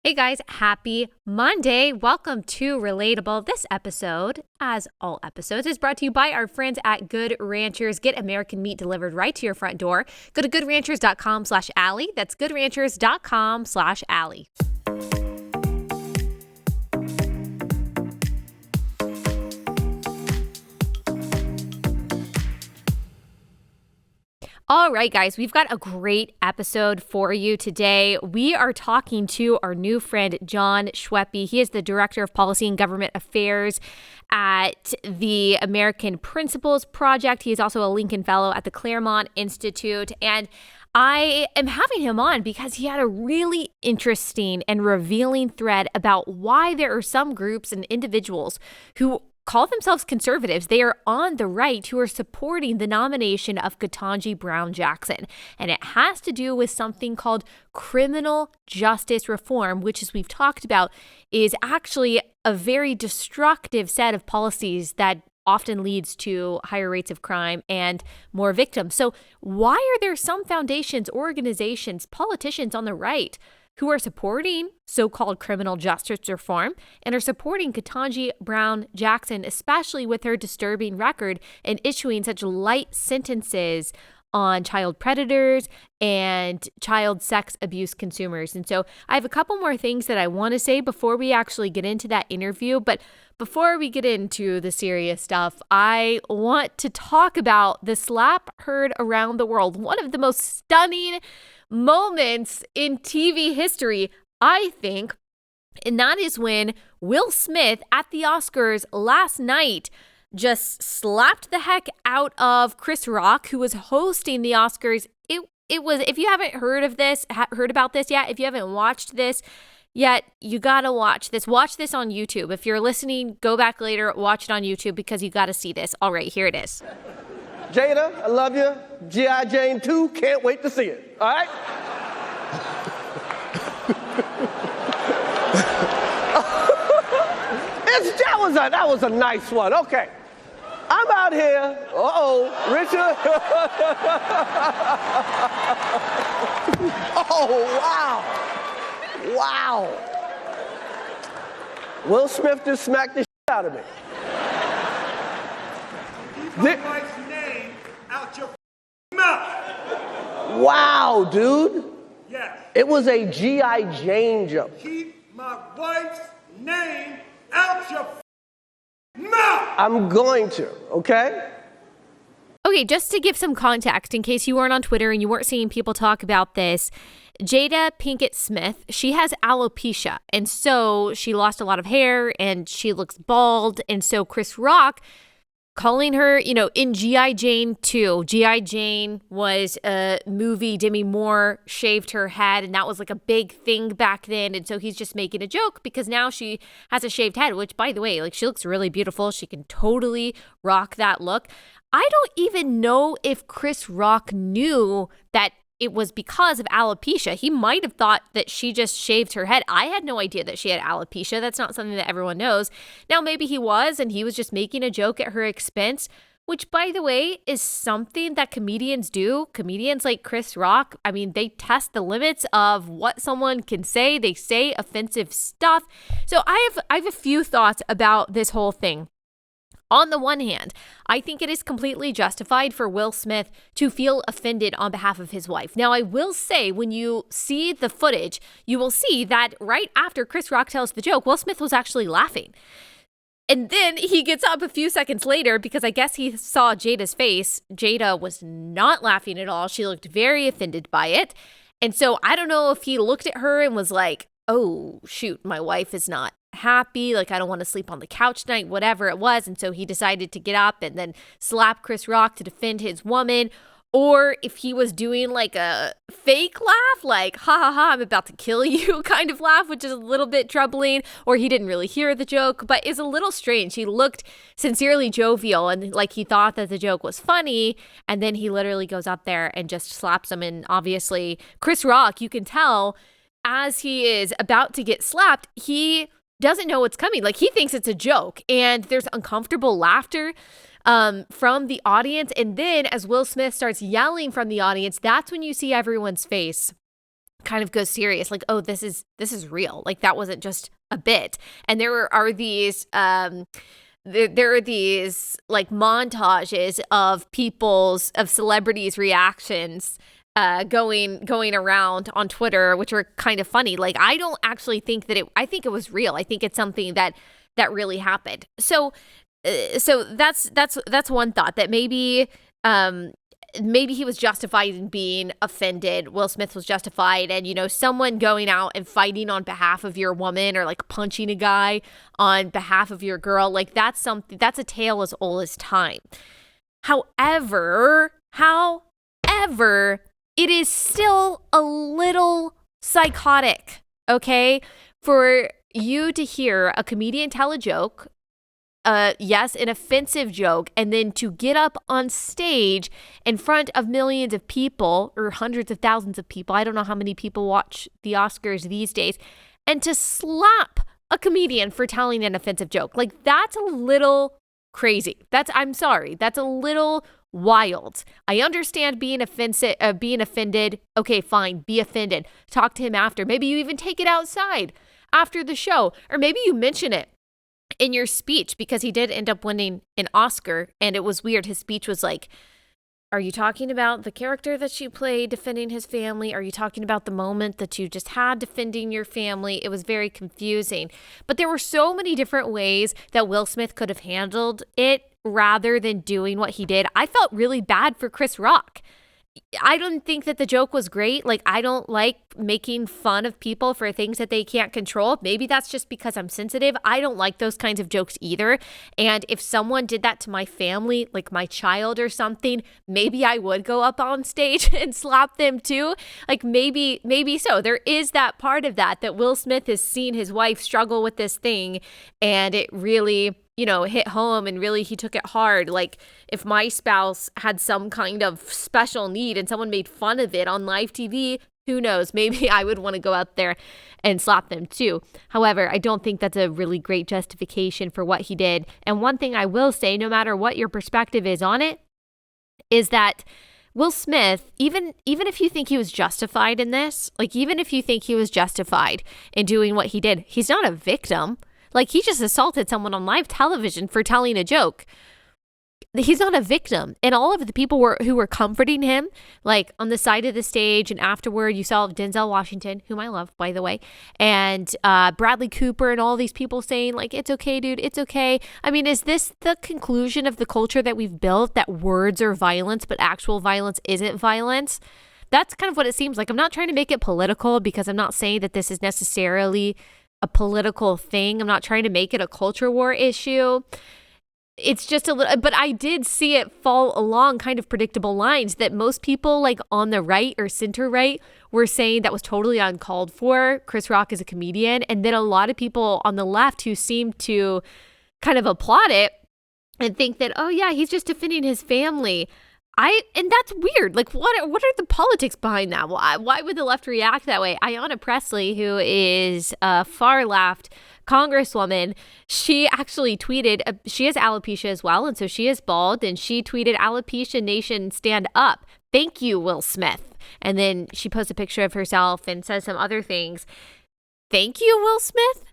Hey guys, happy Monday. Welcome to Relatable. This episode, as all episodes, is brought to you by our friends at Good Ranchers. Get American meat delivered right to your front door. Go to goodranchers.com/Allie. That's goodranchers.com/Allie. All right, guys, we've got a great episode for you today. We are talking to our new friend, Jon Schweppe. He is the Director of Policy and Government Affairs at the American Principles Project. He is also a Lincoln Fellow at the Claremont Institute. And I am having him on because he had a really interesting and revealing thread about why there are some groups and individuals who call themselves conservatives. They are on the right who are supporting the nomination of Ketanji Brown Jackson. And it has to do with something called criminal justice reform, which, as we've talked about, is actually a very destructive set of policies that often leads to higher rates of crime and more victims. So why are there some foundations, organizations, politicians on the right who are supporting so-called criminal justice reform and are supporting Ketanji Brown Jackson, especially with her disturbing record in issuing such light sentences on child predators and child sex abuse consumers? And so I have a couple more things that I want to say before we actually get into that interview. But before we get into the serious stuff, I want to talk about the slap heard around the world. One of the most stunning moments in TV history, I think, and that is when Will Smith at the Oscars last night just slapped the heck out of Chris Rock, who was hosting the Oscars. It was, if you haven't heard about this yet, if you haven't watched this yet, you gotta watch this. Watch this on YouTube. If you're listening, go back later, watch it on YouTube because you gotta see this. All right, here it is. Jada, I love you. G.I. Jane 2, can't wait to see it. All right? that was a nice one. Okay. I'm out here. Richard. Oh, wow. Wow. Will Smith just smacked the shit out of me. Keep my wife's name out your mouth. Wow, dude. Yes. It was a G.I. Jane joke. Keep my wife's name out your mouth. I'm going to, okay? Okay, just to give some context, in case you weren't on Twitter and you weren't seeing people talk about this, Jada Pinkett Smith, she has alopecia, and so she lost a lot of hair, and she looks bald, and so Chris Rock, calling her, in G.I. Jane 2. G.I. Jane was a movie. Demi Moore shaved her head, and that was like a big thing back then. And so he's just making a joke because now she has a shaved head, which, by the way, she looks really beautiful. She can totally rock that look. I don't even know if Chris Rock knew that it was because of alopecia. He might have thought that she just shaved her head. I had no idea that she had alopecia. That's not something that everyone knows. Now, maybe he was, and he was just making a joke at her expense, which, by the way, is something that comedians do. Comedians like Chris Rock, they test the limits of what someone can say. They say offensive stuff. So I have a few thoughts about this whole thing. On the one hand, I think it is completely justified for Will Smith to feel offended on behalf of his wife. Now, I will say, when you see the footage, you will see that right after Chris Rock tells the joke, Will Smith was actually laughing. And then he gets up a few seconds later because I guess he saw Jada's face. Jada was not laughing at all. She looked very offended by it. And so I don't know if he looked at her and was like, oh, shoot, my wife is not happy, I don't want to sleep on the couch tonight, whatever it was. And so he decided to get up and then slap Chris Rock to defend his woman. Or if he was doing a fake laugh, ha ha ha, I'm about to kill you kind of laugh, which is a little bit troubling. Or he didn't really hear the joke, but is a little strange. He looked sincerely jovial and he thought that the joke was funny. And then he literally goes up there and just slaps him. And obviously Chris Rock, you can tell as he is about to get slapped, he doesn't know what's coming. He thinks it's a joke, and there's uncomfortable laughter from the audience. And then as Will Smith starts yelling from the audience, that's when you see everyone's face kind of go serious, like, oh, this is real. Like, that wasn't just a bit. And there are these there are these like montages of celebrities' reactions going around on Twitter, which were kind of funny. Like, I don't actually think that I think it was real. I think it's something that really happened. So that's one thought, that maybe he was justified in being offended. Will Smith was justified. And, someone going out and fighting on behalf of your woman, or like punching a guy on behalf of your girl, like that's a tale as old as time. However, it is still a little psychotic, okay? For you to hear a comedian tell a joke, yes, an offensive joke, and then to get up on stage in front of millions of people, or hundreds of thousands of people, I don't know how many people watch the Oscars these days, and to slap a comedian for telling an offensive joke. Like, that's a little crazy. I'm sorry, that's a little wild. I understand being offended. Okay, fine, be offended. Talk to him after. Maybe you even take it outside after the show, or maybe you mention it in your speech, because he did end up winning an Oscar. And it was weird. His speech was like, are you talking about the character that you played defending his family? Are you talking about the moment that you just had defending your family? It was very confusing. But there were so many different ways that Will Smith could have handled it rather than doing what he did. I felt really bad for Chris Rock. I don't think that the joke was great. Like, I don't like making fun of people for things that they can't control. Maybe that's just because I'm sensitive. I don't like those kinds of jokes either. And if someone did that to my family, like my child or something, maybe I would go up on stage and slap them too. Like, maybe so. There is that part of that Will Smith has seen his wife struggle with this thing, and it really, hit home, and really he took it hard. Like, if my spouse had some kind of special need and someone made fun of it on live TV, who knows, maybe I would want to go out there and slap them too. However, I don't think that's a really great justification for what he did. And one thing I will say, no matter what your perspective is on it, is that Will Smith, even if you think he was justified in this, like, even if you think he was justified in doing what he did, he's not a victim. Like, he just assaulted someone on live television for telling a joke. He's not a victim. And all of the people who were comforting him, like on the side of the stage and afterward, you saw Denzel Washington, whom I love, by the way, and Bradley Cooper, and all these people saying, like, it's okay, dude, it's okay. I mean, is this the conclusion of the culture that we've built, that words are violence, but actual violence isn't violence? That's kind of what it seems like. I'm not trying to make it political, because I'm not saying that this is necessarily a political thing. I'm not trying to make it a culture war issue. It's just a little, but I did see it fall along kind of predictable lines that most people, like on the right or center right, were saying that was totally uncalled for. Chris Rock is a comedian. And then a lot of people on the left who seem to kind of applaud it and think that, oh yeah, he's just defending his family. And that's weird. Like, what are the politics behind that? Why would the left react that way? Ayanna Pressley, who is a far left congresswoman, she actually tweeted, she has alopecia as well, and so she is bald, and she tweeted, "Alopecia Nation, stand up. Thank you, Will Smith." And then she posts a picture of herself and says some other things. Thank you, Will Smith?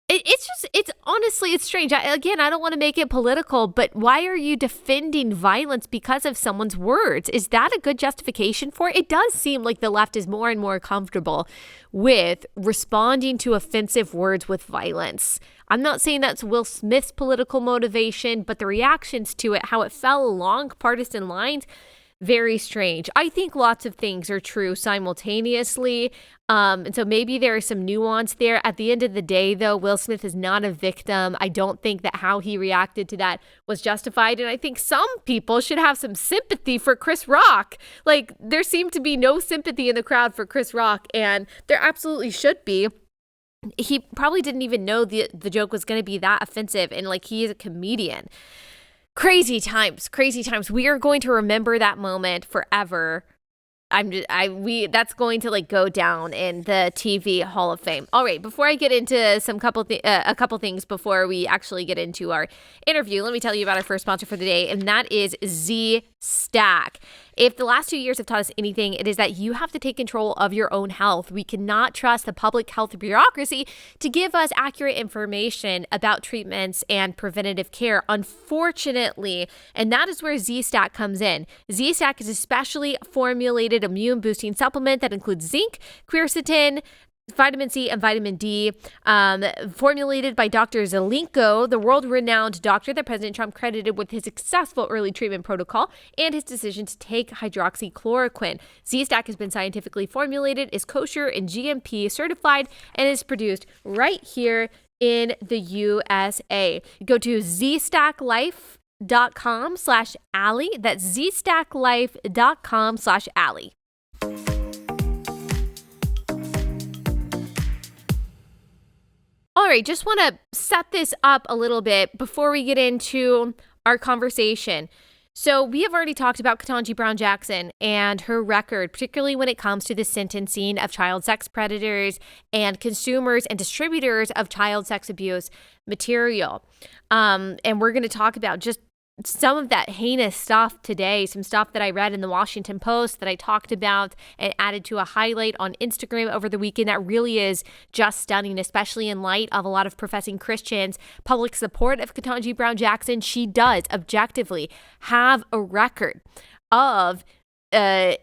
It's honestly, it's strange. I don't want to make it political, but why are you defending violence because of someone's words? Is that a good justification for it? It does seem like the left is more and more comfortable with responding to offensive words with violence. I'm not saying that's Will Smith's political motivation, but the reactions to it, how it fell along partisan lines, very strange. I think lots of things are true simultaneously. And so maybe there is some nuance there. At the end of the day, though, Will Smith is not a victim. I don't think that how he reacted to that was justified. And I think some people should have some sympathy for Chris Rock. Like, there seemed to be no sympathy in the crowd for Chris Rock, and there absolutely should be. He probably didn't even know the joke was going to be that offensive, and like, he is a comedian. Crazy times. We are going to remember that moment forever. that's going to like go down in the TV Hall of Fame. All right, before I get into a couple things before we actually get into our interview, let me tell you about our first sponsor for the day, and that is Z-Stack. If the last 2 years have taught us anything, it is that you have to take control of your own health. We cannot trust the public health bureaucracy to give us accurate information about treatments and preventative care, unfortunately. And that is where Z-Stack comes in. Z-Stack is a specially formulated immune-boosting supplement that includes zinc, quercetin, vitamin C, and vitamin D, formulated by Dr. Zelenko, the world-renowned doctor that President Trump credited with his successful early treatment protocol and his decision to take hydroxychloroquine. Z-Stack has been scientifically formulated, is kosher and GMP certified, and is produced right here in the USA. Go to zstacklife.com/Allie. That's zstacklife.com/Allie. All right, just want to set this up a little bit before we get into our conversation. So we have already talked about Ketanji Brown Jackson and her record, particularly when it comes to the sentencing of child sex predators and consumers and distributors of child sex abuse material. And we're going to talk about just some of that heinous stuff today, some stuff that I read in the Washington Post that I talked about and added to a highlight on Instagram over the weekend that really is just stunning, especially in light of a lot of professing Christians' public support of Ketanji Brown Jackson. She does objectively have a record of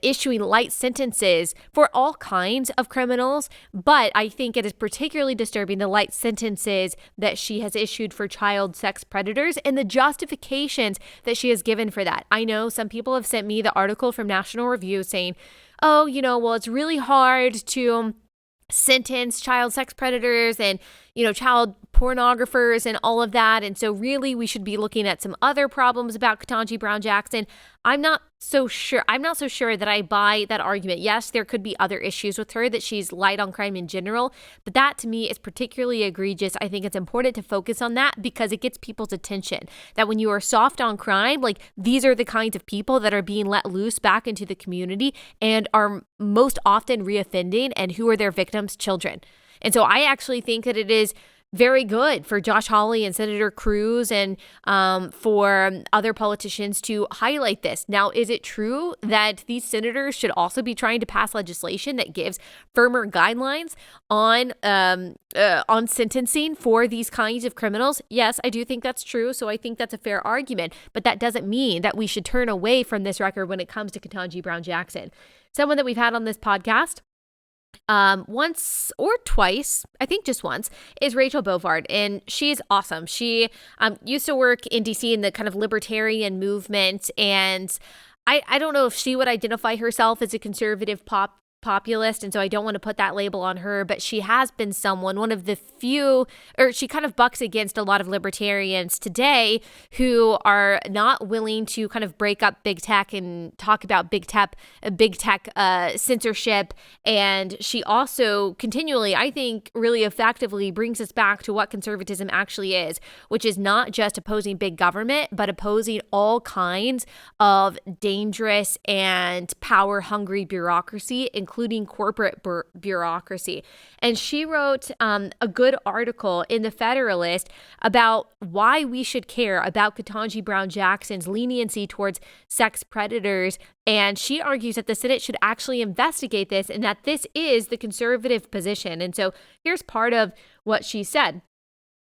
issuing light sentences for all kinds of criminals, but I think it is particularly disturbing the light sentences that she has issued for child sex predators and the justifications that she has given for that. I know some people have sent me the article from National Review saying, oh, well, it's really hard to sentence child sex predators and, child pornographers and all of that. And so really we should be looking at some other problems about Ketanji Brown Jackson. I'm not so sure that I buy that argument. Yes, there could be other issues with her, that she's light on crime in general, but that to me is particularly egregious. I think it's important to focus on that because it gets people's attention. That when you are soft on crime, like these are the kinds of people that are being let loose back into the community and are most often reoffending, and who are their victims? Children. And so I actually think that it is very good for Josh Hawley and Senator Cruz and for other politicians to highlight this. Now, is it true that these senators should also be trying to pass legislation that gives firmer guidelines on sentencing for these kinds of criminals? Yes, I do think that's true. So I think that's a fair argument. But that doesn't mean that we should turn away from this record when it comes to Ketanji Brown Jackson. Someone that we've had on this podcast once or twice, I think just once, is Rachel Bovard, and she's awesome. She used to work in DC in the kind of libertarian movement, and I don't know if she would identify herself as a conservative populist, and so I don't want to put that label on her, but she has been one of the few, or she kind of bucks against a lot of libertarians today who are not willing to kind of break up big tech and talk about big tech censorship. And she also continually, I think, really effectively brings us back to what conservatism actually is, which is not just opposing big government, but opposing all kinds of dangerous and power-hungry bureaucracy, including corporate bureaucracy. And she wrote a good article in The Federalist about why we should care about Ketanji Brown Jackson's leniency towards sex predators. And she argues that the Senate should actually investigate this and that this is the conservative position. And so here's part of what she said.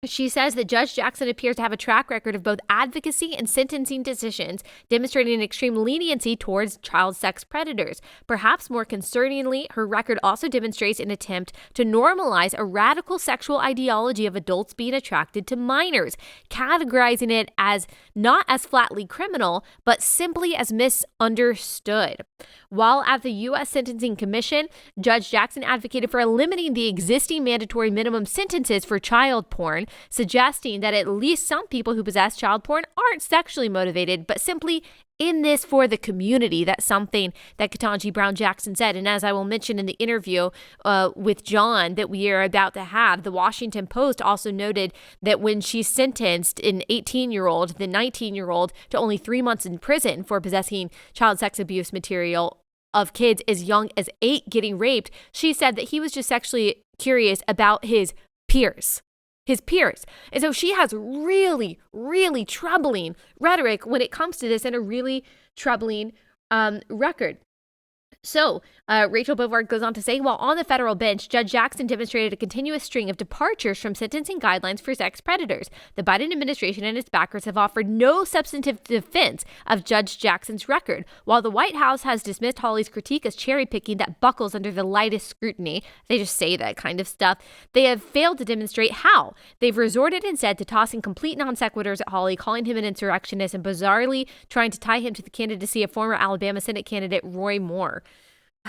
She says that Judge Jackson appears to have a track record of both advocacy and sentencing decisions, demonstrating an extreme leniency towards child sex predators. Perhaps more concerningly, her record also demonstrates an attempt to normalize a radical sexual ideology of adults being attracted to minors, categorizing it as not as flatly criminal, but simply as misunderstood. While at the U.S. Sentencing Commission, Judge Jackson advocated for eliminating the existing mandatory minimum sentences for child porn, suggesting that at least some people who possess child porn aren't sexually motivated, but simply in this for the community. That's something that Ketanji Brown Jackson said. And as I will mention in the interview with Jon that we are about to have, the Washington Post also noted that when she sentenced an 18-year-old, the 19-year-old, to only 3 months in prison for possessing child sex abuse material, of kids as young as 8 getting raped. She said that he was just sexually curious about his peers. And so she has really, really troubling rhetoric when it comes to this, and a really troubling record. So Rachel Bovard goes on to say, while on the federal bench, Judge Jackson demonstrated a continuous string of departures from sentencing guidelines for sex predators. The Biden administration and its backers have offered no substantive defense of Judge Jackson's record. While the White House has dismissed Hawley's critique as cherry picking that buckles under the lightest scrutiny, they just say that kind of stuff, they have failed to demonstrate how. They've resorted instead to tossing complete non sequiturs at Hawley, calling him an insurrectionist, and bizarrely trying to tie him to the candidacy of former Alabama Senate candidate Roy Moore.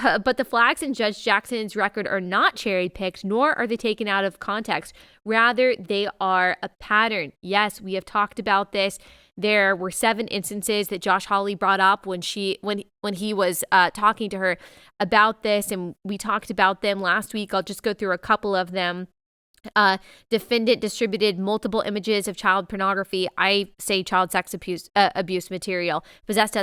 But the flags in Judge Jackson's record are not cherry-picked, nor are they taken out of context. Rather, they are a pattern. Yes, we have talked about this. There were 7 instances that Josh Hawley brought up when he was talking to her about this, and we talked about them last week. I'll just go through a couple of them. Defendant distributed multiple images of child pornography, I say child sex abuse material, possessed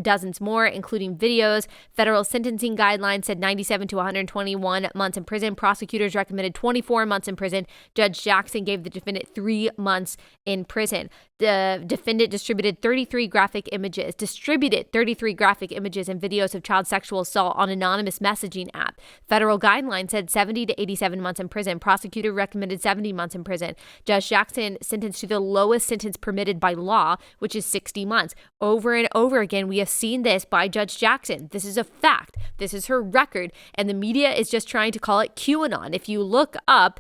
dozens more, including videos. Federal sentencing guidelines said 97 to 121 months in prison. Prosecutors recommended 24 months in prison. Judge Jackson gave the defendant 3 months in prison. The defendant distributed 33 graphic images and videos of child sexual assault on anonymous messaging app. Federal guidelines said 70 to 87 months in prison. Prosecutor recommended 70 months in prison. Judge Jackson sentenced to the lowest sentence permitted by law, which is 60 months. Over and over again, we have seen this by Judge Jackson. This is a fact. This is her record, and the media is just trying to call it QAnon. If you look up,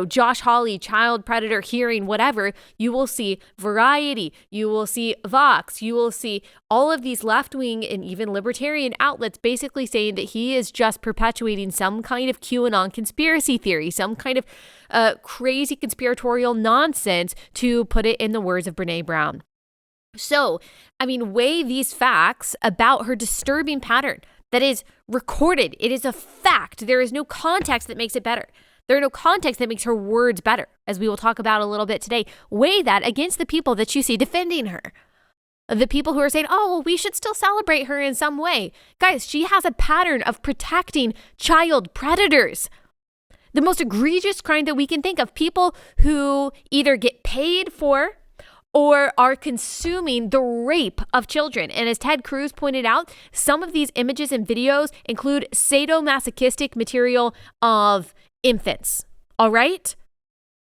Josh Hawley, child predator hearing, whatever, you will see Variety, you will see Vox, you will see all of these left-wing and even libertarian outlets basically saying that he is just perpetuating some kind of QAnon conspiracy theory, some kind of crazy conspiratorial nonsense, to put it in the words of Brene Brown. So, weigh these facts about her disturbing pattern that is recorded. It is a fact. There is no context that makes it better. There are no context that makes her words better, as we will talk about a little bit today. Weigh that against the people that you see defending her. The people who are saying, oh, well, we should still celebrate her in some way. Guys, she has a pattern of protecting child predators. The most egregious crime that we can think of. People who either get paid for or are consuming the rape of children. And as Ted Cruz pointed out, some of these images and videos include sadomasochistic material of infants. All right?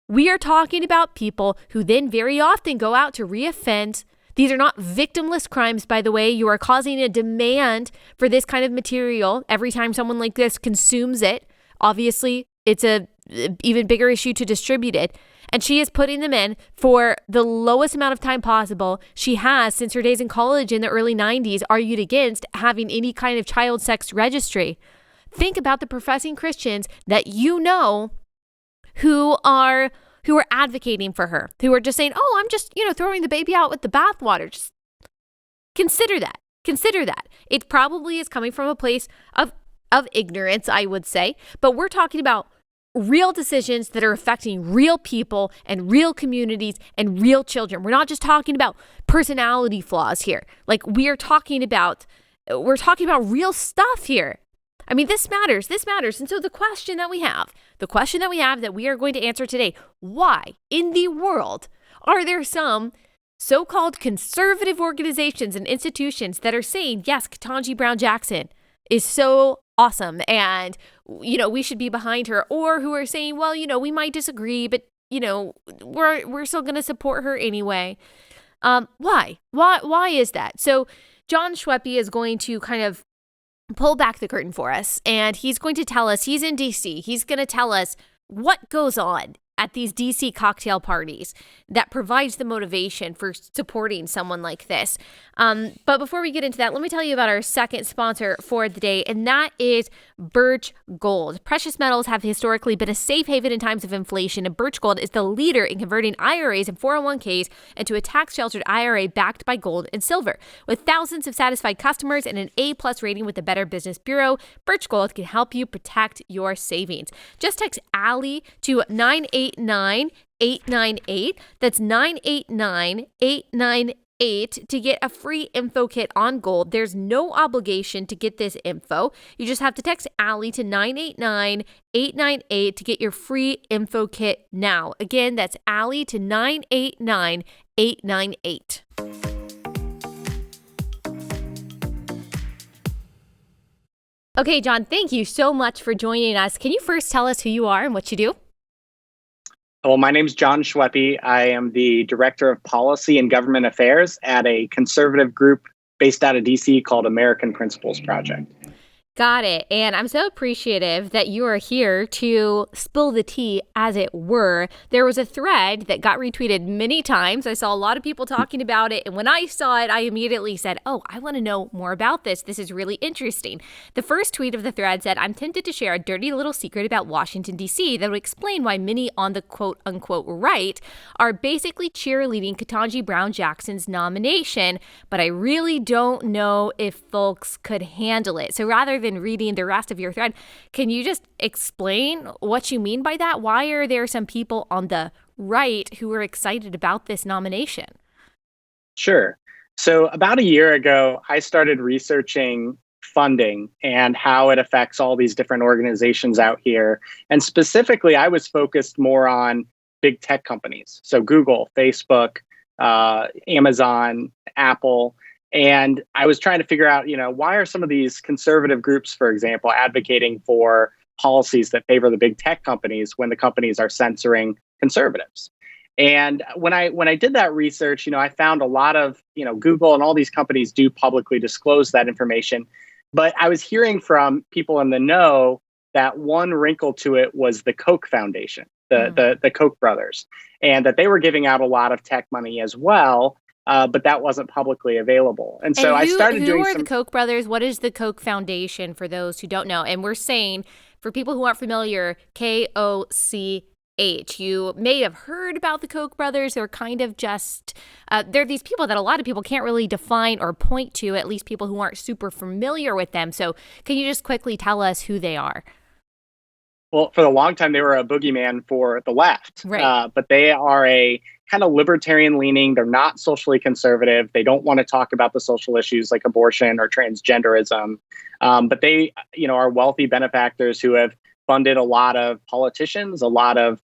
We are talking about people who then very often go out to reoffend. These are not victimless crimes, by the way. You are causing a demand for this kind of material every time someone like this consumes it. Obviously, it's a even bigger issue to distribute it. And she is putting them in for the lowest amount of time possible. She has, since her days in college in the early 90s, argued against having any kind of child sex registry. Think about the professing Christians that you know who are advocating for her, who are just saying, oh, I'm just, throwing the baby out with the bathwater. Just consider that. Consider that. It probably is coming from a place of ignorance, I would say. But we're talking about real decisions that are affecting real people and real communities and real children. We're not just talking about personality flaws here. Like we're talking about real stuff here. This matters. And so the question that we have that we are going to answer today, why in the world are there some so-called conservative organizations and institutions that are saying, yes, Ketanji Brown Jackson is so awesome and, we should be behind her, or who are saying, well, we might disagree, but, we're still going to support her anyway. Why is that? So Jon Schweppe is going to kind of pull back the curtain for us, and he's going to tell us, he's in DC, he's going to tell us what goes on at these DC cocktail parties that provides the motivation for supporting someone like this. But before we get into that, let me tell you about our second sponsor for the day, and that is Birch Gold. Precious metals have historically been a safe haven in times of inflation, and Birch Gold is the leader in converting IRAs and 401ks into a tax-sheltered IRA backed by gold and silver. With thousands of satisfied customers and an A+ rating with the Better Business Bureau, Birch Gold can help you protect your savings. Just text Allie to 989-898. That's 989-898. to get a free info kit on gold. There's no obligation to get this info. You just have to text Allie to 989-898 to get your free info kit now. Again, that's Allie to 989-898. Okay, Jon, thank you so much for joining us. Can you first tell us who you are and what you do? Well, my name's Jon Schweppe. I am the Director of Policy and Government Affairs at a conservative group based out of DC called American Principles Project. Got it. And I'm so appreciative that you are here to spill the tea, as it were. There was a thread that got retweeted many times. I saw a lot of people talking about it. And when I saw it, I immediately said, oh, I want to know more about this. This is really interesting. The first tweet of the thread said, I'm tempted to share a dirty little secret about Washington, D.C. that would explain why many on the quote unquote right are basically cheerleading Ketanji Brown Jackson's nomination. But I really don't know if folks could handle it. So rather than reading the rest of your thread, can you just explain what you mean by that? Why are there some people on the right who are excited about this nomination? Sure. So about a year ago, I started researching funding and how it affects all these different organizations out here. And specifically, I was focused more on big tech companies. So Google, Facebook, Amazon, Apple. And I was trying to figure out, why are some of these conservative groups, for example, advocating for policies that favor the big tech companies when the companies are censoring conservatives? And when I did that research, I found a lot of, Google and all these companies do publicly disclose that information. But I was hearing from people in the know that one wrinkle to it was the Koch Foundation, the Koch brothers, and that they were giving out a lot of tech money as well. But that wasn't publicly available. And so I started doing the Koch brothers? What is the Koch Foundation for those who don't know? And we're saying, for people who aren't familiar, Koch. You may have heard about the Koch brothers. They're kind of just, they're these people that a lot of people can't really define or point to, at least people who aren't super familiar with them. So can you just quickly tell us who they are? Well, for a long time, they were a boogeyman for the left. Right. But they are a kind of libertarian leaning. They're not socially conservative. They don't want to talk about the social issues like abortion or transgenderism. But they, are wealthy benefactors who have funded a lot of politicians, a lot of,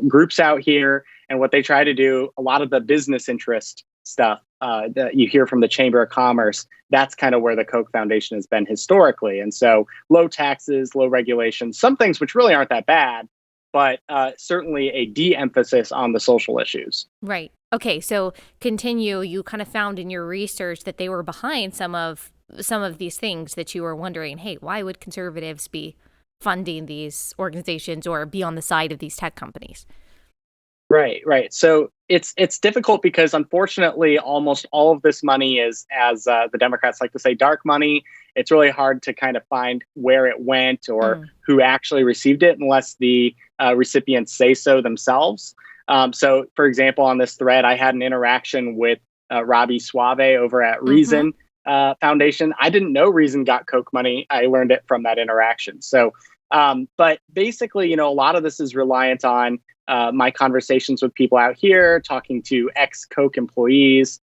groups out here. And what they try to do, a lot of the business interest stuff that you hear from the Chamber of Commerce, that's kind of where the Koch Foundation has been historically. And so low taxes, low regulations, some things which really aren't that bad, but certainly a de-emphasis on the social issues. Right. Okay. So continue. You kind of found in your research that they were behind some of these things that you were wondering, hey, why would conservatives be funding these organizations or be on the side of these tech companies? Right. So it's difficult because unfortunately, almost all of this money is, as the Democrats like to say, dark money. It's really hard to kind of find where it went or who actually received it unless the recipients say so themselves. So, for example, on this thread, I had an interaction with Robbie Suave over at Reason Foundation. I didn't know Reason got Koch money. I learned it from that interaction. So, but basically, a lot of this is reliant on my conversations with people out here, talking to ex-Koch employees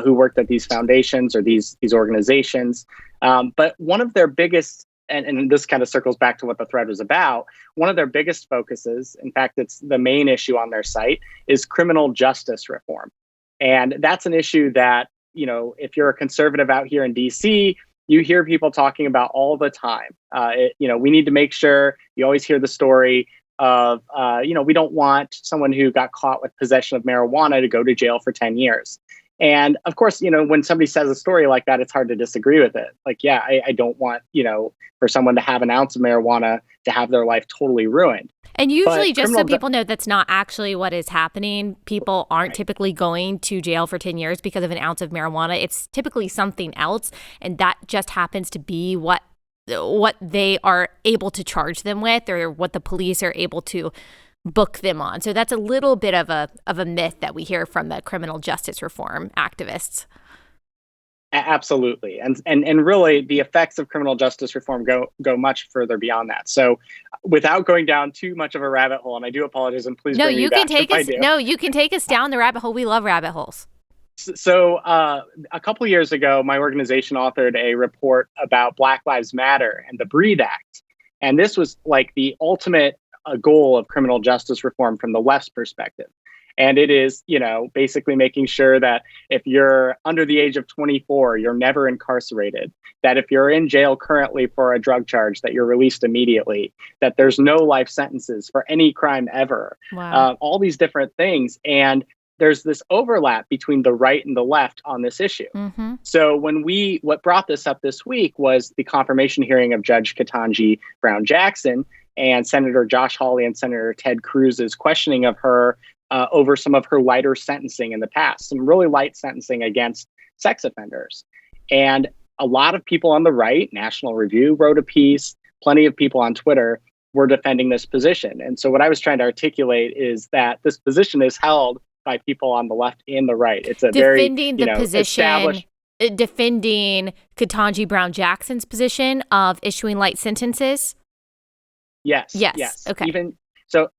who worked at these foundations or these organizations. But one of their biggest, and this kind of circles back to what the thread was about, one of their biggest focuses, in fact, it's the main issue on their site, is criminal justice reform. And that's an issue that, if you're a conservative out here in DC, you hear people talking about all the time. We need to make sure, you always hear the story of, we don't want someone who got caught with possession of marijuana to go to jail for 10 years. And of course, when somebody says a story like that, it's hard to disagree with it. Like, yeah, I don't want, for someone to have an ounce of marijuana to have their life totally ruined. And usually, just so people know, that's not actually what is happening. People aren't typically going to jail for 10 years because of an ounce of marijuana. It's typically something else. And that just happens to be what they are able to charge them with, or what the police are able to book them on. So that's a little bit of a myth that we hear from the criminal justice reform activists. Absolutely. And really the effects of criminal justice reform go much further beyond that. So without going down too much of a rabbit hole, and I do apologize, and please bring me back if I do. No, you can take us down the rabbit hole. We love rabbit holes. So a couple of years ago, my organization authored a report about Black Lives Matter and the Breathe Act. And this was like the ultimate goal of criminal justice reform from the left's perspective. And it is, basically making sure that if you're under the age of 24, you're never incarcerated, that if you're in jail currently for a drug charge, that you're released immediately, that there's no life sentences for any crime ever, all these different things. And there's this overlap between the right and the left on this issue. Mm-hmm. So what brought this up this week was the confirmation hearing of Judge Ketanji Brown Jackson and Senator Josh Hawley and Senator Ted Cruz's questioning of her over some of her lighter sentencing in the past, some really light sentencing against sex offenders. And a lot of people on the right, National Review wrote a piece, plenty of people on Twitter were defending this position. And so what I was trying to articulate is that this position is held by people on the left and the right. It's a defending very, the position, defending Ketanji Brown Jackson's position of issuing light sentences. Yes. Okay. Even so,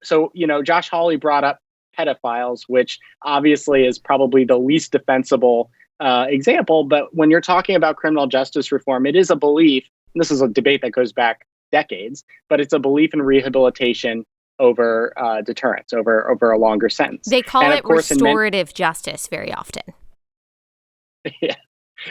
Josh Hawley brought up pedophiles, which obviously is probably the least defensible example. But when you're talking about criminal justice reform, it is a belief, and this is a debate that goes back decades, but it's a belief in rehabilitation over deterrence, over a longer sentence. They call it restorative justice very often. Yeah.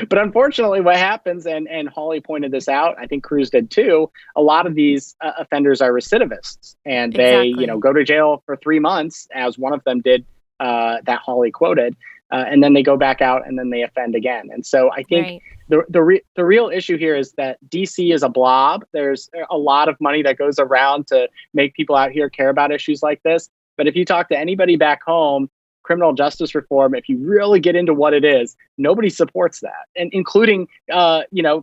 But unfortunately, what happens, and Hawley pointed this out, I think Cruz did too, a lot of these offenders are recidivists, and they go to jail for 3 months, as one of them did that Hawley quoted, and then they go back out and then they offend again. And so I think the real issue here is that DC is a blob. There's a lot of money that goes around to make people out here care about issues like this. But if you talk to anybody back home, criminal justice reform, if you really get into what it is, nobody supports that, and including,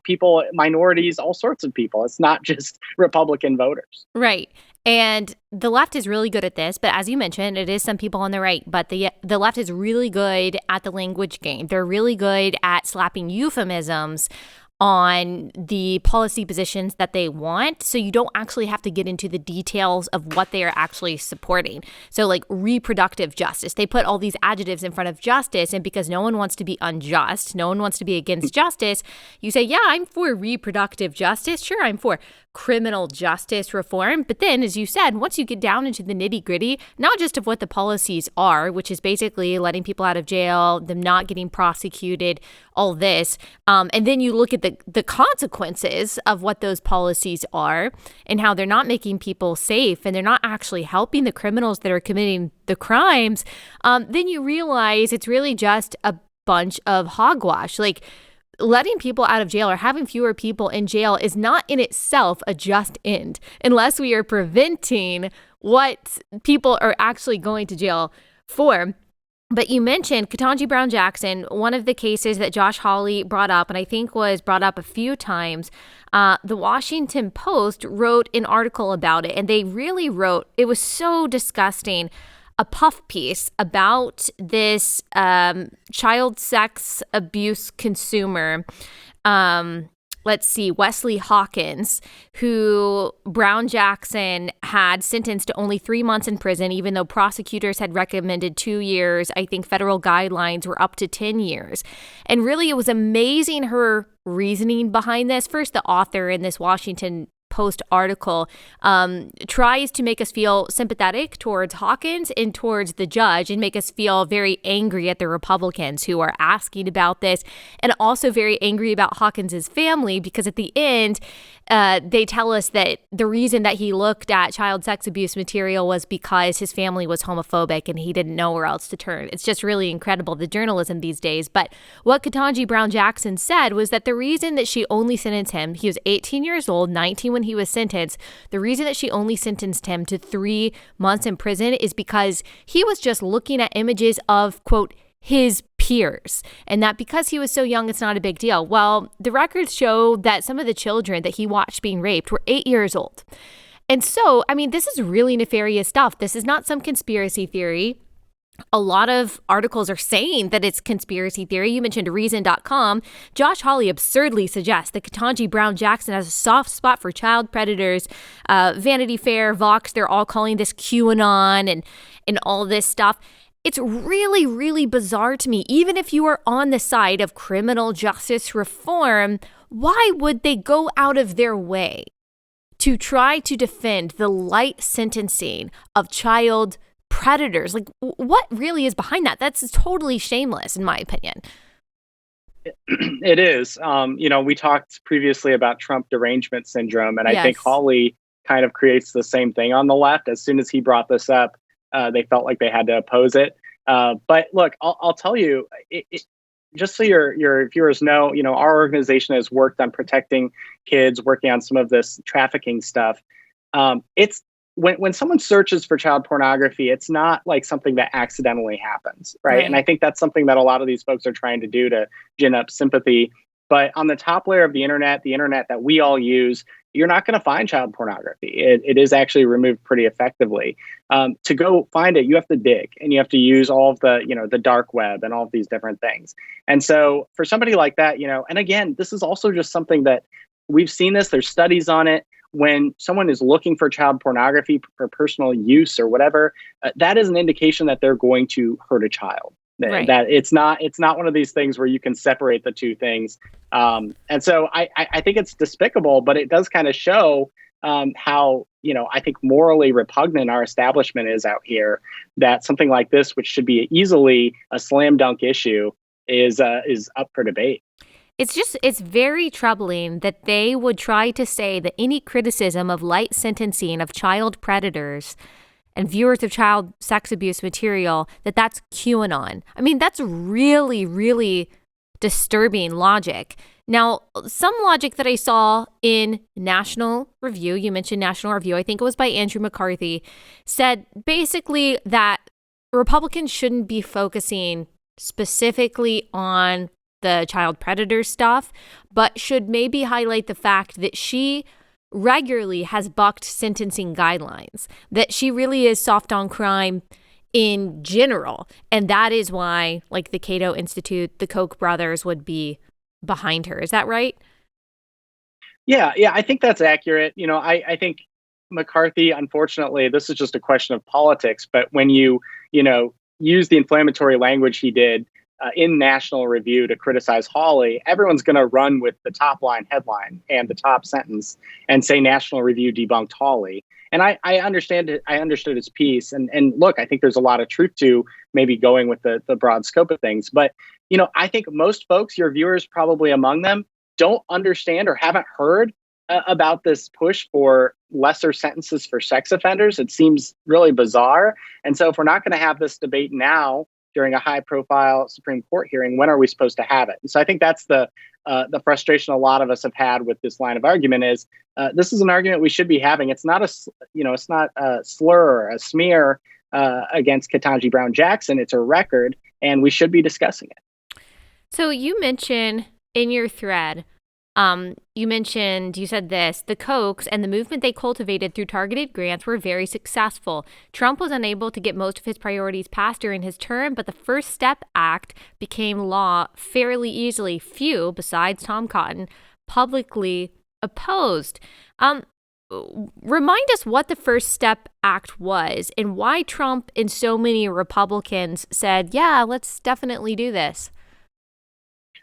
people, minorities, all sorts of people. It's not just Republican voters. Right. And the left is really good at this, but as you mentioned, it is some people on the right, but the left is really good at the language game. They're really good at slapping euphemisms on the policy positions that they want, so you don't actually have to get into the details of what they are actually supporting. So like reproductive justice, they put all these adjectives in front of justice, and because no one wants to be unjust, no one wants to be against justice, you say, yeah, I'm for reproductive justice. Sure, I'm for criminal justice reform. But then, as you said, once you get down into the nitty gritty, not just of what the policies are, which is basically letting people out of jail, them not getting prosecuted, all this, and then you look at the consequences of what those policies are and how they're not making people safe and they're not actually helping the criminals that are committing the crimes, then you realize it's really just a bunch of hogwash. Like, letting people out of jail or having fewer people in jail is not in itself a just end unless we are preventing what people are actually going to jail for. But you mentioned Ketanji Brown Jackson, one of the cases that Josh Hawley brought up, and I think was brought up a few times. The Washington Post wrote an article about it, and they really wrote, it was so disgusting, a puff piece about this child sex abuse consumer, Wesley Hawkins, who Brown Jackson had sentenced to only 3 months in prison, even though prosecutors had recommended 2 years. I think federal guidelines were up to 10 years. And really, it was amazing her reasoning behind this. First, the author in this Washington Post article tries to make us feel sympathetic towards Hawkins and towards the judge, and make us feel very angry at the Republicans who are asking about this, and also very angry about Hawkins's family, because at the end they tell us that the reason that he looked at child sex abuse material was because his family was homophobic and he didn't know where else to turn. It's just really incredible, the journalism these days. But what Ketanji Brown Jackson said was that the reason that she only sentenced him, he was 18 years old, 19 when he was sentenced, the reason that she only sentenced him to 3 months in prison is because he was just looking at images of, quote, his peers, and that because he was so young, it's not a big deal. Well, the records show that some of the children that he watched being raped were 8 years old. And so, I mean, this is really nefarious stuff. This is not some conspiracy theory. A lot of articles are saying that it's conspiracy theory. You mentioned Reason.com. Josh Hawley absurdly suggests that Ketanji Brown Jackson has a soft spot for child predators. Vanity Fair, Vox, they're all calling this QAnon and all this stuff. it's really, really bizarre to me. Even if you are on the side of criminal justice reform, why would they go out of their way to try to defend the light sentencing of child predators? Like, what really is behind that? That's totally shameless, in my opinion. It is. We talked previously about Trump derangement syndrome, and I think Hawley kind of creates the same thing on the left. As soon as he brought this up, they felt like they had to oppose it. But look, I'll tell you, just so your viewers know, our organization has worked on protecting kids, working on some of this trafficking stuff. It's when someone searches for child pornography, it's not like something that accidentally happens, right? And I think that's something that a lot of these folks are trying to do to gin up sympathy. But on the top layer of the internet that we all use, you're not going to find child pornography. It is actually removed pretty effectively. To go find it, you have to dig, and you have to use all of the dark web and all of these different things. And so for somebody like that, and again, this is also just something that we've seen this. There's studies on it. When someone is looking for child pornography for personal use or whatever, that is an indication that they're going to hurt a child. Right. That it's not one of these things where you can separate the two things. And so I think it's despicable, but it does kind of show how, I think morally repugnant our establishment is out here, that something like this, which should be easily a slam dunk issue, is up for debate. It's very troubling that they would try to say that any criticism of light sentencing of child predators and viewers of child sex abuse material, that's QAnon. I mean, that's really, really disturbing logic. Now, some logic that I saw in National Review, you mentioned National Review, I think it was by Andrew McCarthy, said basically that Republicans shouldn't be focusing specifically on the child predator stuff, but should maybe highlight the fact that she regularly has bucked sentencing guidelines, that she really is soft on crime in general. And that is why, like the Cato Institute, the Koch brothers would be behind her. Is that right? Yeah, I think that's accurate. I think McCarthy, unfortunately, this is just a question of politics, but when you use the inflammatory language he did in National Review to criticize Hawley, everyone's going to run with the top line headline and the top sentence and say National Review debunked Hawley. And I understand it. I understood his piece. And look, I think there's a lot of truth to maybe going with the broad scope of things. But, I think most folks, your viewers probably among them, don't understand or haven't heard about this push for lesser sentences for sex offenders. It seems really bizarre. And so if we're not going to have this debate now, during a high-profile Supreme Court hearing, when are we supposed to have it? And so I think that's the frustration a lot of us have had with this line of argument is this is an argument we should be having. It's not a slur or a smear against Ketanji Brown Jackson. It's a record, and we should be discussing it. So you mentioned in your thread, you said this, the Kochs and the movement they cultivated through targeted grants were very successful. Trump was unable to get most of his priorities passed during his term, but the First Step Act became law fairly easily. Few, besides Tom Cotton, publicly opposed. Remind us what the First Step Act was and why Trump and so many Republicans said, yeah, let's definitely do this.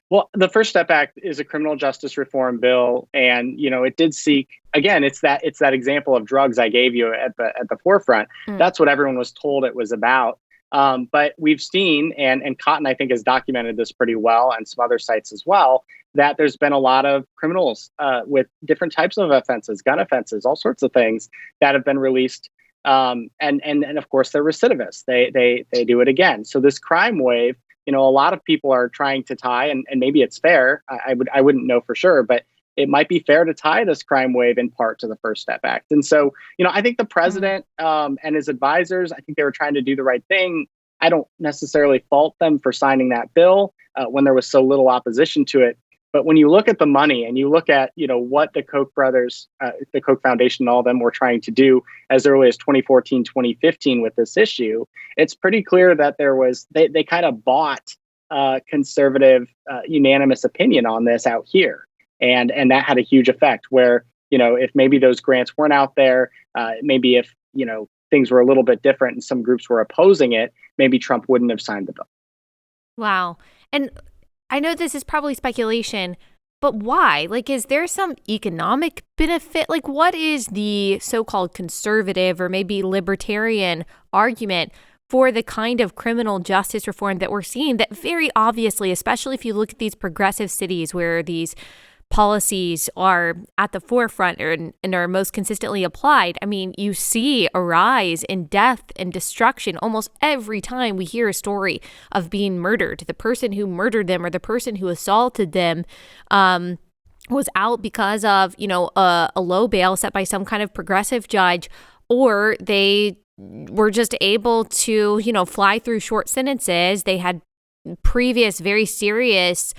Well, the First Step Act is a criminal justice reform bill, and it did seek, again, it's that example of drugs I gave you at the forefront. That's what everyone was told it was about. But we've seen, and Cotton I think has documented this pretty well, and some other sites as well, that there's been a lot of criminals with different types of offenses, gun offenses, all sorts of things that have been released. And of course they're recidivists. They do it again. So this crime wave. A lot of people are trying to tie, and maybe it's fair. I wouldn't know for sure, but it might be fair to tie this crime wave in part to the First Step Act. And so, I think the president and his advisors, I think they were trying to do the right thing. I don't necessarily fault them for signing that bill when there was so little opposition to it. But when you look at the money and you look at, what the Koch brothers, the Koch Foundation, and all of them were trying to do as early as 2014, 2015 with this issue, it's pretty clear that they kind of bought conservative, unanimous opinion on this out here. And that had a huge effect where, if maybe those grants weren't out there, maybe if, things were a little bit different and some groups were opposing it, maybe Trump wouldn't have signed the bill. Wow. And I know this is probably speculation, but why? Like, is there some economic benefit? Like, what is the so-called conservative or maybe libertarian argument for the kind of criminal justice reform that we're seeing that very obviously, especially if you look at these progressive cities where these policies are at the forefront and are most consistently applied? I mean, you see a rise in death and destruction almost every time we hear a story of being murdered. The person who murdered them or the person who assaulted them was out because of, a low bail set by some kind of progressive judge, or they were just able to, fly through short sentences. They had previous very serious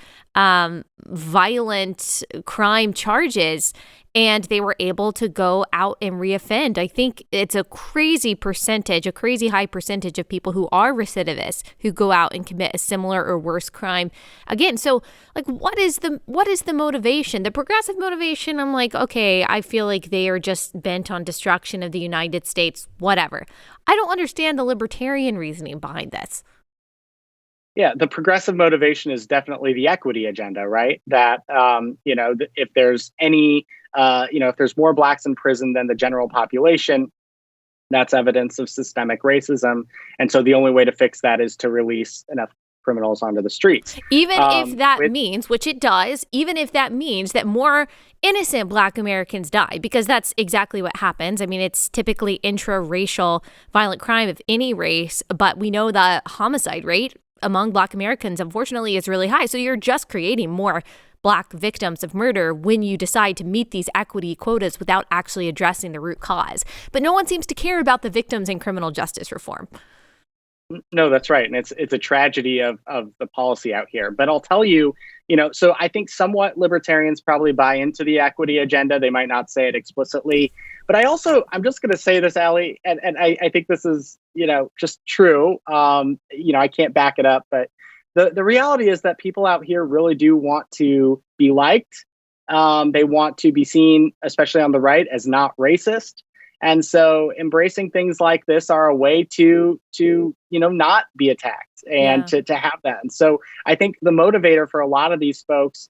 violent crime charges, and they were able to go out and reoffend. I think it's a crazy high percentage of people who are recidivists who go out and commit a similar or worse crime again. So, like, what is the motivation? The progressive motivation, I'm like, okay, I feel like they are just bent on destruction of the United States, whatever. I don't understand the libertarian reasoning behind this. Yeah, the progressive motivation is definitely the equity agenda, right? That, if there's if there's more blacks in prison than the general population, that's evidence of systemic racism. And so the only way to fix that is to release enough criminals onto the streets. Even if that means, which it does, even if that means that more innocent Black Americans die, because that's exactly what happens. I mean, it's typically intra-racial violent crime of any race, but we know the homicide rate among Black Americans, unfortunately, is really high. So you're just creating more Black victims of murder when you decide to meet these equity quotas without actually addressing the root cause. But no one seems to care about the victims in criminal justice reform. No, that's right. And it's a tragedy of the policy out here. But I'll tell you, so I think somewhat libertarians probably buy into the equity agenda. They might not say it explicitly. But I'm just going to say this, Allie, and I think this is, just true. I can't back it up. But the reality is that people out here really do want to be liked. They want to be seen, especially on the right, as not racist. And so embracing things like this are a way to not be attacked and to have that. And so I think the motivator for a lot of these folks,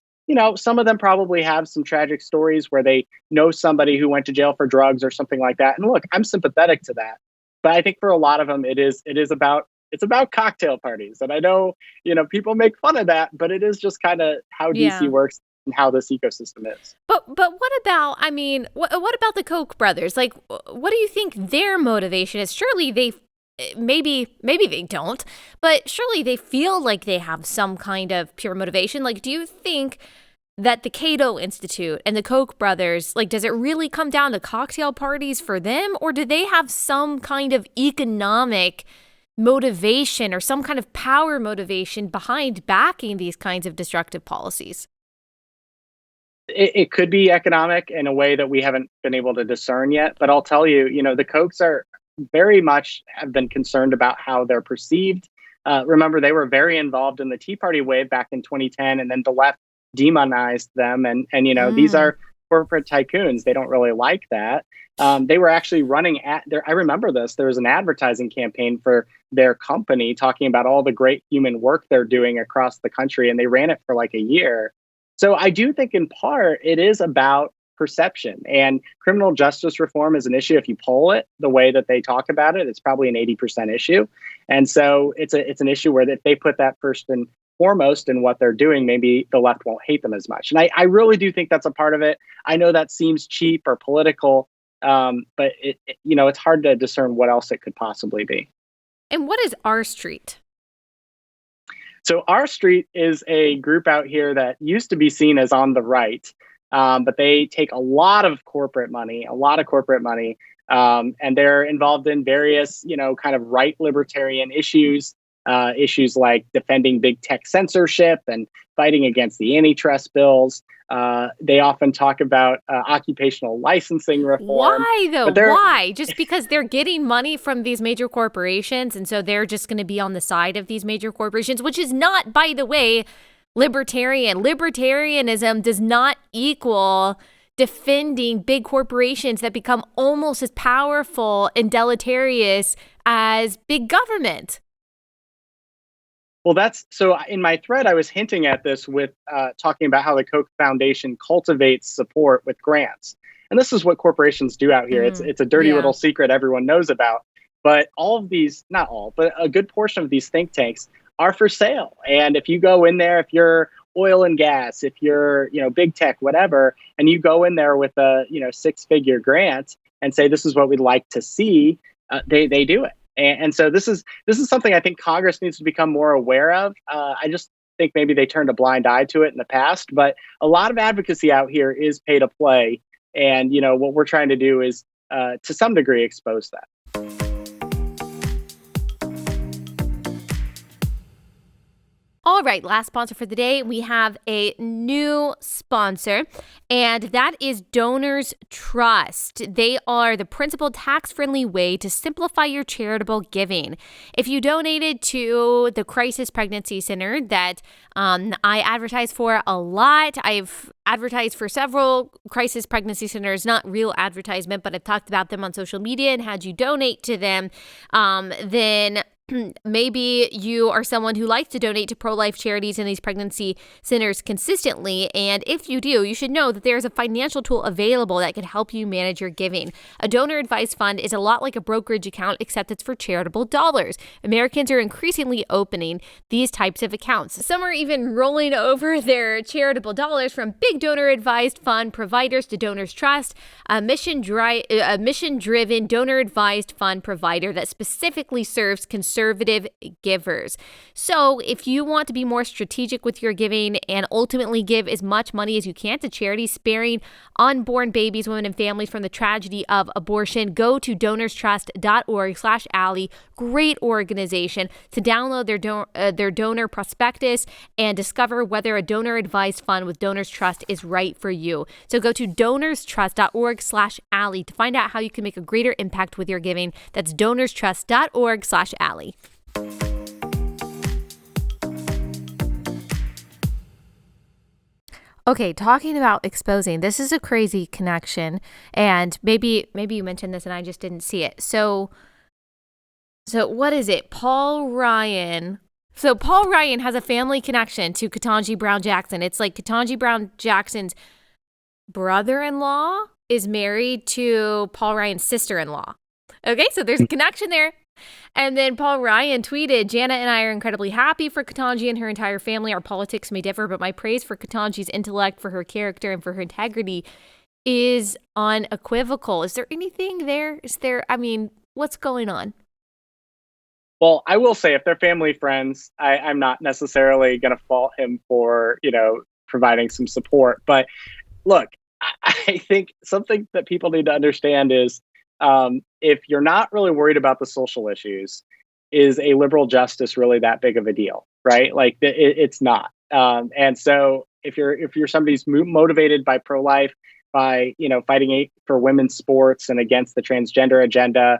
some of them probably have some tragic stories where they know somebody who went to jail for drugs or something like that. And look, I'm sympathetic to that. But I think for a lot of them, it's about cocktail parties. And I know, people make fun of that, but it is just kind of how DC works and how this ecosystem is. But what about, what about the Koch brothers? Like, what do you think their motivation is? Surely they, maybe they don't, but surely they feel like they have some kind of pure motivation. Like, do you think that the Cato Institute and the Koch brothers, like, does it really come down to cocktail parties for them? Or do they have some kind of economic motivation or some kind of power motivation behind backing these kinds of destructive policies? It could be economic in a way that we haven't been able to discern yet. But I'll tell you, the Kochs are very much have been concerned about how they're perceived. Remember, they were very involved in the Tea Party wave back in 2010, and then the left demonized them. And these are corporate tycoons. They don't really like that. They were actually running I remember this. There was an advertising campaign for their company talking about all the great human work they're doing across the country, and they ran it for like a year. So I do think in part it is about perception, and criminal justice reform is an issue. If you poll it the way that they talk about it, it's probably an 80% issue. And so it's an issue where if they put that first and foremost in what they're doing, maybe the left won't hate them as much. And I really do think that's a part of it. I know that seems cheap or political, but it's hard to discern what else it could possibly be. And what is R Street? So R Street is a group out here that used to be seen as on the right, but they take a lot of corporate money, and they're involved in various, kind of right libertarian issues like defending big tech censorship and fighting against the antitrust bills. They often talk about occupational licensing reform. Why, though? Why? Just because they're getting money from these major corporations, and so they're just going to be on the side of these major corporations, which is not, by the way, libertarian. Libertarianism does not equal defending big corporations that become almost as powerful and deleterious as big government. Well, that's so in my thread, I was hinting at this with talking about how the Koch Foundation cultivates support with grants. And this is what corporations do out here. It's a dirty little secret everyone knows about. But all of these, not all, but a good portion of these think tanks are for sale. And if you go in there, if you're oil and gas, if you're, big tech, whatever, and you go in there with a, 6-figure grant and say, this is what we'd like to see, they do it. And so this is something I think Congress needs to become more aware of. I just think maybe they turned a blind eye to it in the past, but a lot of advocacy out here is pay to play. And, what we're trying to do is, to some degree, expose that. All right, last sponsor for the day. We have a new sponsor, and that is Donors Trust. They are the principal tax-friendly way to simplify your charitable giving. If you donated to the Crisis Pregnancy Center that I advertise for a lot, I've advertised for several crisis pregnancy centers, not real advertisement, but I've talked about them on social media and had you donate to them, then maybe you are someone who likes to donate to pro-life charities in these pregnancy centers consistently. And if you do, you should know that there's a financial tool available that can help you manage your giving. A donor advised fund is a lot like a brokerage account, except it's for charitable dollars. Americans are increasingly opening these types of accounts. Some are even rolling over their charitable dollars from big donor advised fund providers to Donors Trust, a mission-driven donor advised fund provider that specifically serves conservative givers. So if you want to be more strategic with your giving and ultimately give as much money as you can to charities sparing unborn babies, women, and families from the tragedy of abortion, go to donorstrust.org/Allie. Great organization to download their donor prospectus and discover whether a donor advised fund with Donors Trust is right for you. So go to donorstrust.org/Allie to find out how you can make a greater impact with your giving. That's donorstrust.org/Allie. Okay, talking about exposing, this is a crazy connection, and maybe you mentioned this and I just didn't see it. So what is it? Paul Ryan has a family connection to Ketanji Brown Jackson. It's like Ketanji Brown Jackson's brother-in-law is married to Paul Ryan's sister-in-law. Okay, so there's a connection there. And then Paul Ryan tweeted, Jana and I are incredibly happy for Ketanji and her entire family. Our politics may differ, but my praise for Ketanji's intellect, for her character, and for her integrity is unequivocal. Is there anything there? What's going on? Well, I will say if they're family friends, I'm not necessarily going to fault him for, providing some support. But look, I think something that people need to understand is if you're not really worried about the social issues, is a liberal justice really that big of a deal, right? Like it's not. And so if you're somebody who's motivated by pro-life, by fighting for women's sports and against the transgender agenda,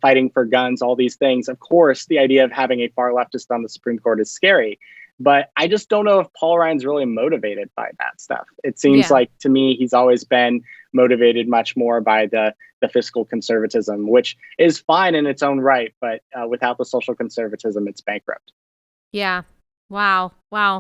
fighting for guns, all these things, of course, the idea of having a far leftist on the Supreme Court is scary. But I just don't know if Paul Ryan's really motivated by that stuff. It seems like, to me, he's always been motivated much more by the fiscal conservatism, which is fine in its own right. But without the social conservatism, it's bankrupt. Yeah. Wow.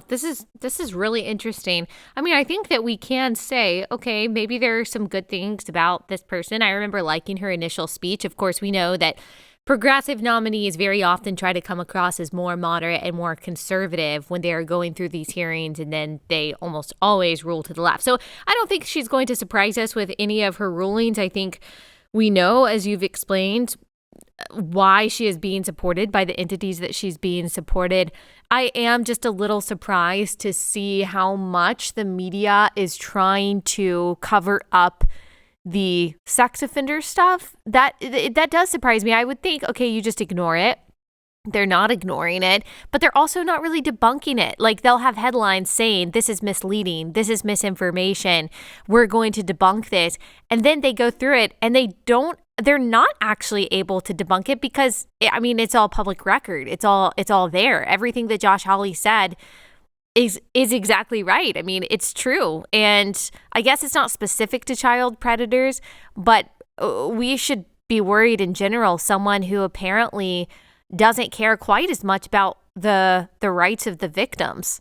This is really interesting. I mean, I think that we can say, okay, maybe there are some good things about this person. I remember liking her initial speech. Of course, we know that progressive nominees very often try to come across as more moderate and more conservative when they are going through these hearings, and then they almost always rule to the left. So I don't think she's going to surprise us with any of her rulings. I think we know, as you've explained, why she is being supported by the entities that she's being supported. I am just a little surprised to see how much the media is trying to cover up the sex offender stuff. That does surprise me. I would think, okay, you just ignore it. They're not ignoring it, but they're also not really debunking it. Like, they'll have headlines saying, this is misleading, this is misinformation, we're going to debunk this. And then they go through it and they're not actually able to debunk it because, I mean, it's all public record. It's all there. Everything that Josh Hawley said is exactly right. I mean, it's true. And I guess it's not specific to child predators, but we should be worried in general, someone who apparently doesn't care quite as much about the rights of the victims.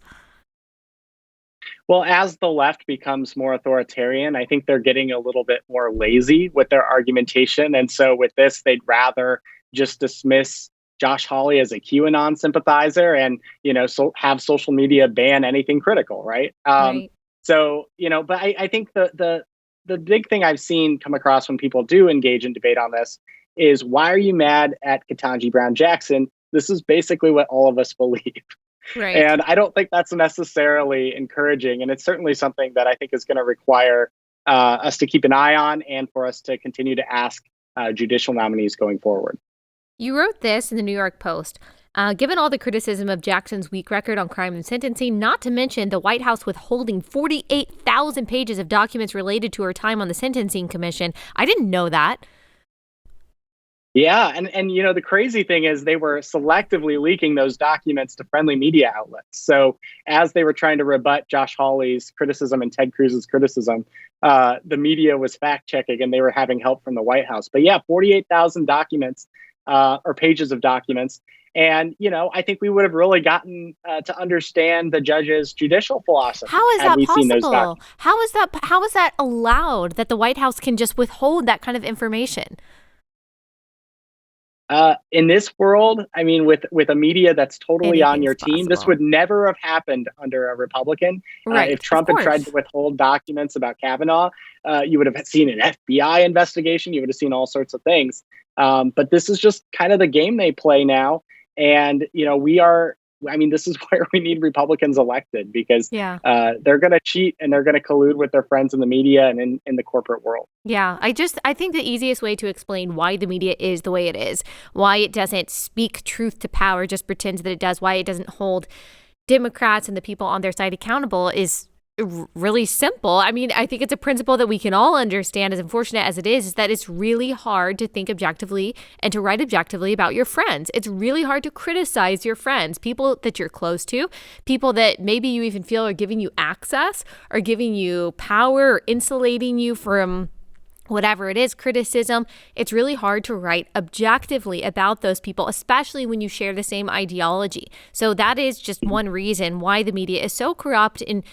Well, as the left becomes more authoritarian, I think they're getting a little bit more lazy with their argumentation. And so with this, they'd rather just dismiss Josh Hawley as a QAnon sympathizer and, have social media ban anything critical, right? Right. So, but I think the big thing I've seen come across when people do engage in debate on this is, why are you mad at Ketanji Brown Jackson? This is basically what all of us believe. Right. And I don't think that's necessarily encouraging. And it's certainly something that I think is going to require us to keep an eye on, and for us to continue to ask judicial nominees going forward. You wrote this in the New York Post. Given all the criticism of Jackson's weak record on crime and sentencing, not to mention the White House withholding 48,000 pages of documents related to her time on the Sentencing Commission, I didn't know that. Yeah, and the crazy thing is, they were selectively leaking those documents to friendly media outlets. So as they were trying to rebut Josh Hawley's criticism and Ted Cruz's criticism, the media was fact checking, and they were having help from the White House. But yeah, 48,000 documents or pages of documents. And, I think we would have really gotten to understand the judge's judicial philosophy. How is that possible? How is that allowed, that the White House can just withhold that kind of information? In this world, I mean, with a media that's totally on your team, this would never have happened under a Republican. Right, if Trump had tried to withhold documents about Kavanaugh, you would have seen an FBI investigation. You would have seen all sorts of things. But this is just kind of the game they play now. And, this is where we need Republicans elected, because they're going to cheat, and they're going to collude with their friends in the media and in the corporate world. Yeah, I think the easiest way to explain why the media is the way it is, why it doesn't speak truth to power, just pretends that it does, why it doesn't hold Democrats and the people on their side accountable, is really simple. I mean, I think it's a principle that we can all understand, as unfortunate as it is that it's really hard to think objectively and to write objectively about your friends. It's really hard to criticize your friends, people that you're close to, people that maybe you even feel are giving you access or giving you power or insulating you from whatever it is, criticism. It's really hard to write objectively about those people, especially when you share the same ideology. So that is just one reason why the media is so corrupt and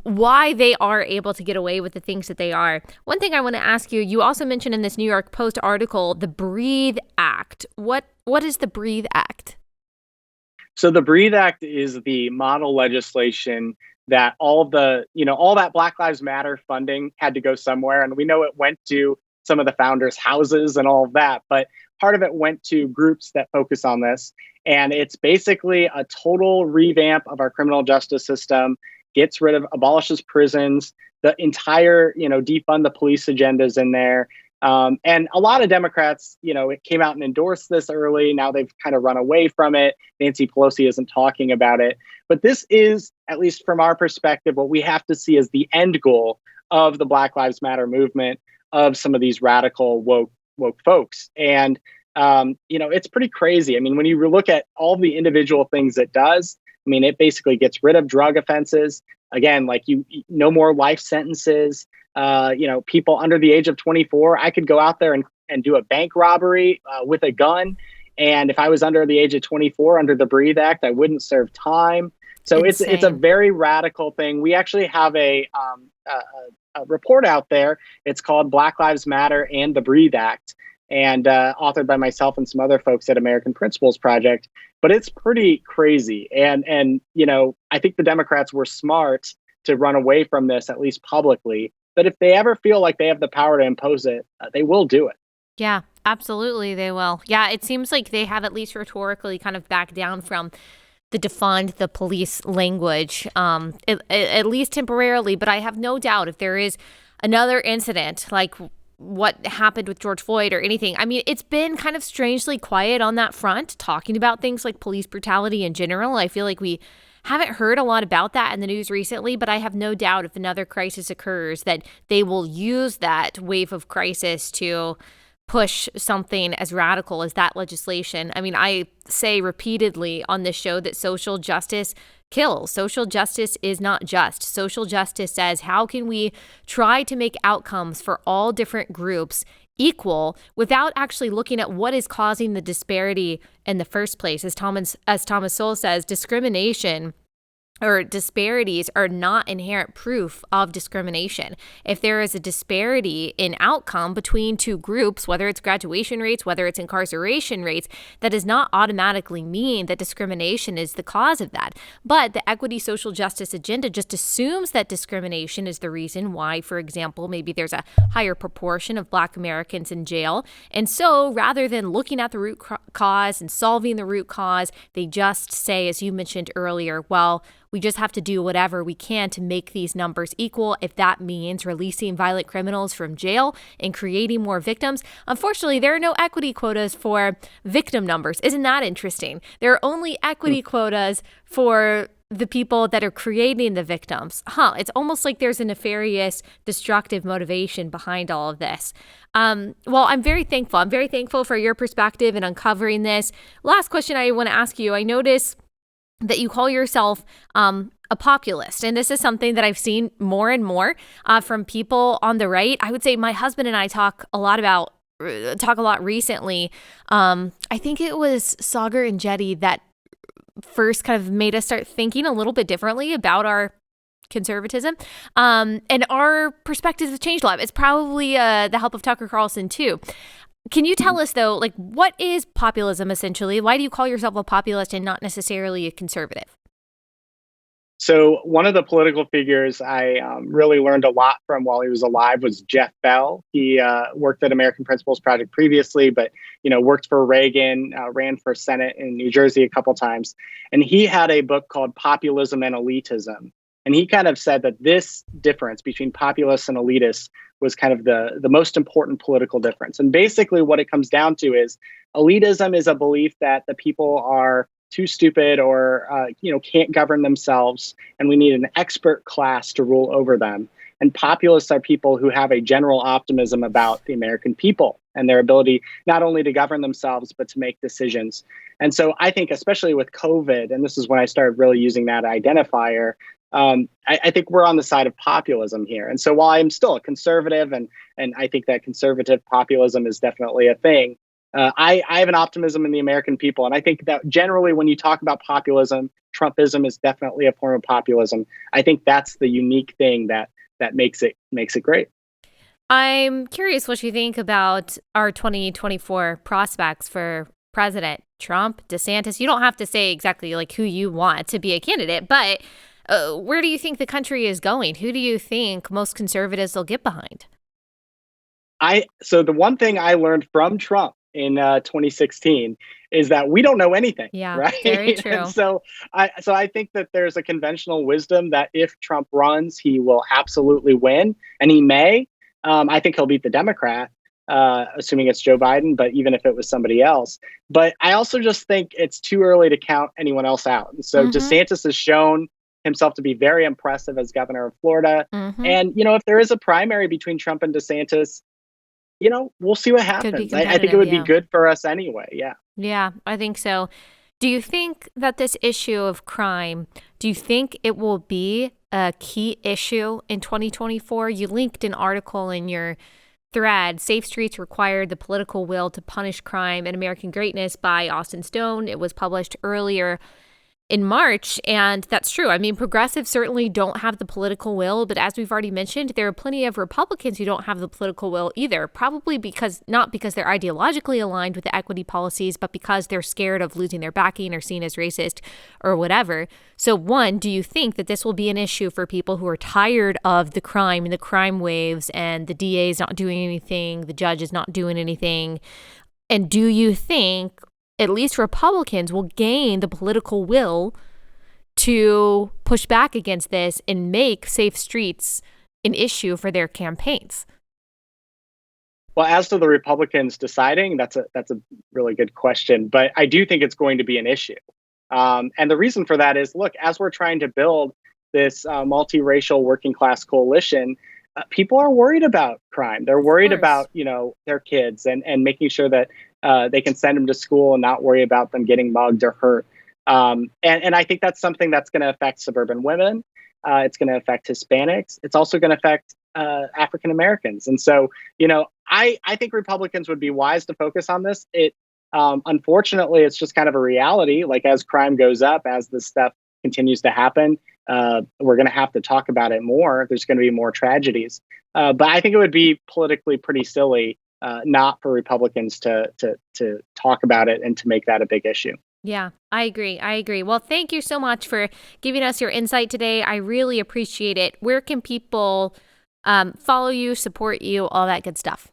why they are able to get away with the things that they are. One thing I want to ask you, you also mentioned in this New York Post article, the Breathe Act. What is the Breathe Act? So the Breathe Act is the model legislation that all that Black Lives Matter funding had to go somewhere. And we know it went to some of the founders' houses and all of that, but part of it went to groups that focus on this. And it's basically a total revamp of our criminal justice system, abolishes prisons, the entire, defund the police agendas in there. And a lot of Democrats, it came out and endorsed this early. Now they've kind of run away from it. Nancy Pelosi isn't talking about it. But this is, at least from our perspective, what we have to see as the end goal of the Black Lives Matter movement, of some of these radical woke folks. And, it's pretty crazy. I mean, when you look at all the individual things it does, I mean, it basically gets rid of drug offenses. Again, like no more life sentences. People under the age of 24, I could go out there and do a bank robbery with a gun. And if I was under the age of 24 under the Breathe Act, I wouldn't serve time. So it's a very radical thing. We actually have a report out there. It's called Black Lives Matter and the Breathe Act, and authored by myself and some other folks at American Principles Project. But it's pretty crazy. And I think the Democrats were smart to run away from this, at least publicly. But if they ever feel like they have the power to impose it, they will do it. Yeah, absolutely, they will. Yeah, it seems like they have at least rhetorically kind of backed down from the defund the police language, at least temporarily. But I have no doubt if there is another incident like what happened with George Floyd or anything. I mean, it's been kind of strangely quiet on that front, talking about things like police brutality in general. I feel like we haven't heard a lot about that in the news recently, but I have no doubt if another crisis occurs that they will use that wave of crisis to push something as radical as that legislation. I mean, I say repeatedly on this show that social justice kills. Social justice is not just. Social justice says, how can we try to make outcomes for all different groups equal without actually looking at what is causing the disparity in the first place? As Thomas Sowell says, discrimination or disparities are not inherent proof of discrimination. If there is a disparity in outcome between two groups, whether it's graduation rates, whether it's incarceration rates, that does not automatically mean that discrimination is the cause of that. But the equity social justice agenda just assumes that discrimination is the reason why, for example, maybe there's a higher proportion of Black Americans in jail. And so rather than looking at the root cause and solving the root cause, they just say, as you mentioned earlier, well, we just have to do whatever we can to make these numbers equal. If that means releasing violent criminals from jail and creating more victims. Unfortunately, there are no equity quotas for victim numbers. Isn't that interesting? There are only equity quotas for the people that are creating the victims. It's almost like there's a nefarious, destructive motivation behind all of this. Well, I'm very thankful. I'm very thankful for your perspective in uncovering this. Last question I want to ask you. I notice that you call yourself a populist. And this is something that I've seen more and more from people on the right. I would say my husband and I talk a lot recently. I think it was Sagar and Jetty that first kind of made us start thinking a little bit differently about our conservatism. And our perspectives have changed a lot. It's probably the help of Tucker Carlson too. Can you tell us, though, like, what is populism essentially? Why do you call yourself a populist and not necessarily a conservative? So one of the political figures I really learned a lot from while he was alive was Jeff Bell. He worked at American Principles Project previously, but worked for Reagan, ran for Senate in New Jersey a couple times. And he had a book called Populism and Elitism. And he kind of said that this difference between populists and elitists was kind of the most important political difference. And basically what it comes down to is elitism is a belief that the people are too stupid or can't govern themselves, and we need an expert class to rule over them. And populists are people who have a general optimism about the American people and their ability not only to govern themselves, but to make decisions. And so I think, especially with COVID, and this is when I started really using that identifier, I think we're on the side of populism here. And so while I'm still a conservative, and I think that conservative populism is definitely a thing, I have an optimism in the American people. And I think that generally when you talk about populism, Trumpism is definitely a form of populism. I think that's the unique thing that makes it great. I'm curious what you think about our 2024 prospects for president. Trump, DeSantis. You don't have to say exactly like who you want to be a candidate, but where do you think the country is going? Who do you think most conservatives will get behind? So the one thing I learned from Trump in 2016 is that we don't know anything. Yeah, right? Very true. And so I think that there's a conventional wisdom that if Trump runs, he will absolutely win, and he may. I think he'll beat the Democrat, assuming it's Joe Biden, but even if it was somebody else. But I also just think it's too early to count anyone else out. And so DeSantis has shown himself to be very impressive as governor of Florida. And, if there is a primary between Trump and DeSantis, we'll see what happens. I think it would be good for us anyway. Yeah. Yeah, I think so. Do you think that this issue of crime, do you think it will be a key issue in 2024? You linked an article in your thread, Safe Streets Required the Political Will to Punish Crime and American Greatness by Austin Stone. It was published earlier in March, and that's true. I mean, progressives certainly don't have the political will, but as we've already mentioned, there are plenty of Republicans who don't have the political will either, probably not because they're ideologically aligned with the equity policies, but because they're scared of losing their backing or seen as racist or whatever. So one, do you think that this will be an issue for people who are tired of the crime and the crime waves and the DA is not doing anything, the judge is not doing anything? And do you think at least Republicans will gain the political will to push back against this and make safe streets an issue for their campaigns? Well, as to the Republicans deciding, that's a really good question. But I do think it's going to be an issue. And the reason for that is, look, as we're trying to build this multiracial working class coalition, people are worried about crime. They're worried course. about, their kids and making sure that they can send them to school and not worry about them getting mugged or hurt. And I think that's something that's going to affect suburban women. It's going to affect Hispanics. It's also going to affect African Americans. And so, I think Republicans would be wise to focus on this. Unfortunately, it's just kind of a reality. Like, as crime goes up, as this stuff continues to happen, we're going to have to talk about it more. There's going to be more tragedies. But I think it would be politically pretty silly not for Republicans to talk about it and to make that a big issue. Yeah, I agree. Well, thank you so much for giving us your insight today. I really appreciate it. Where can people follow you, support you, all that good stuff?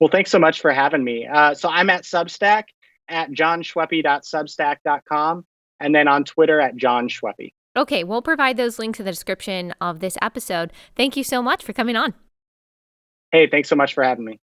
Well, thanks so much for having me. So I'm at Substack at jonschweppe.substack.com, and then on Twitter at Jon Schweppe. Okay, we'll provide those links in the description of this episode. Thank you so much for coming on. Hey, thanks so much for having me.